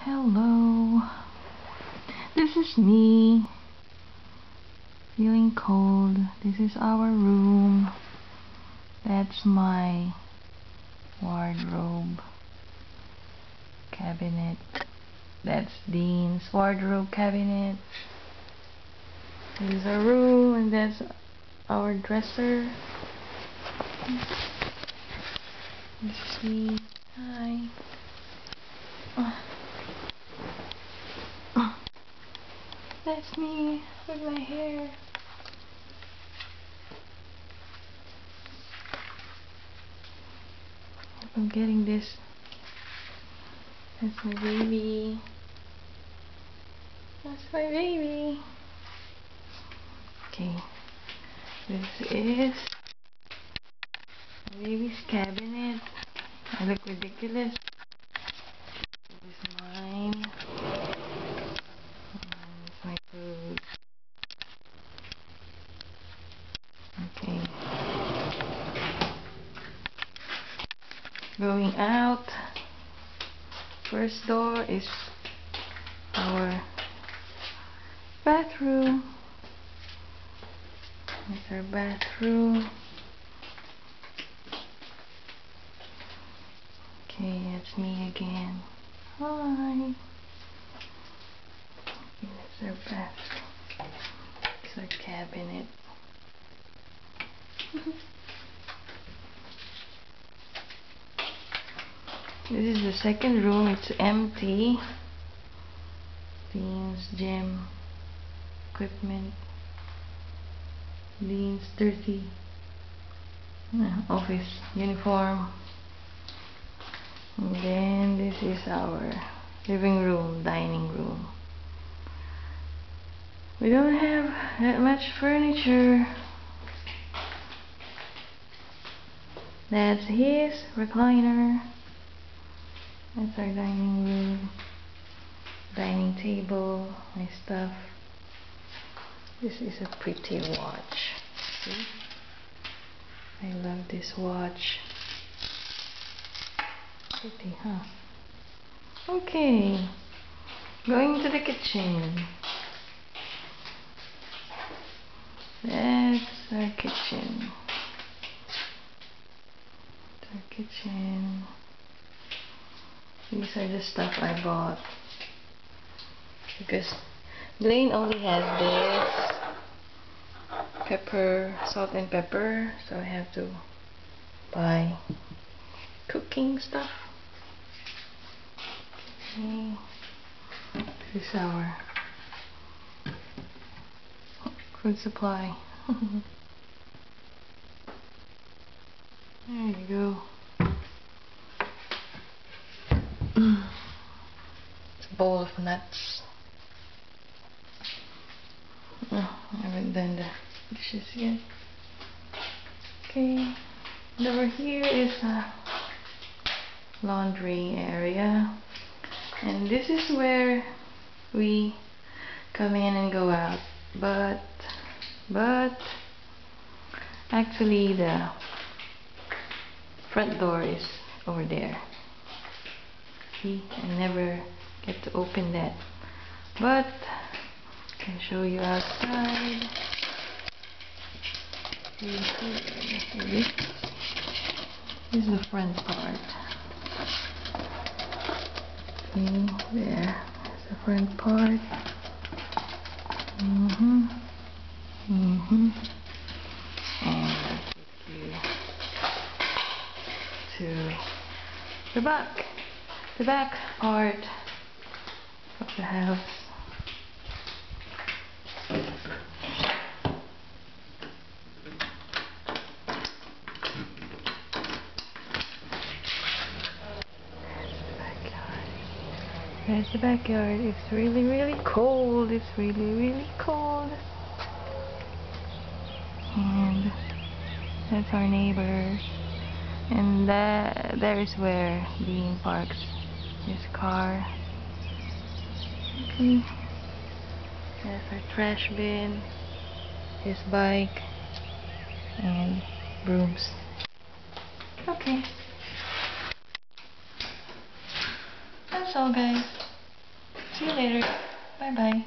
Hello, this is me, feeling cold. This is our room. That's my wardrobe cabinet. That's Dean's wardrobe cabinet. This is our room, and that's our dresser. This is me. Hi. That's me with my hair. I'm getting this. That's my baby. That's my baby. Okay. This is my baby's cabinet. I look ridiculous. This is mine. And this is my food. Okay. Going out. First door is our bathroom. That's our bathroom. Okay, that's me again. Hi. Okay, that's our bathroom. It's our cabinet. This is the second room. It's empty. Dean's gym equipment. Dean's dirty office uniform. And then this is our living room, dining room. We don't have that much furniture. That's his recliner. That's our dining room. Dining table, my stuff. This is a pretty watch. See? I love this watch. Pretty, huh? Okay. Going to the kitchen. That's our kitchen. That's our kitchen. These are the stuff I bought. Because Blaine only has this pepper, salt and pepper, so I have to buy cooking stuff. Okay. This is our food supply. There you go. It's a bowl of nuts. Oh, I haven't done the dishes yet. Okay, and over here is a laundry area, and this is where we come in and go out. But actually the front door is over there. See, I never get to open that, but I can show you outside. This is the front part. See, there's the front part. And I'll take you to the back part of the house. There's the backyard. It's really cold. It's really cold. And that's our neighbors. And there is where Dean parks his car. Okay. That's our trash bin, his bike, and brooms. Okay. That's all, guys. See you later. Bye bye.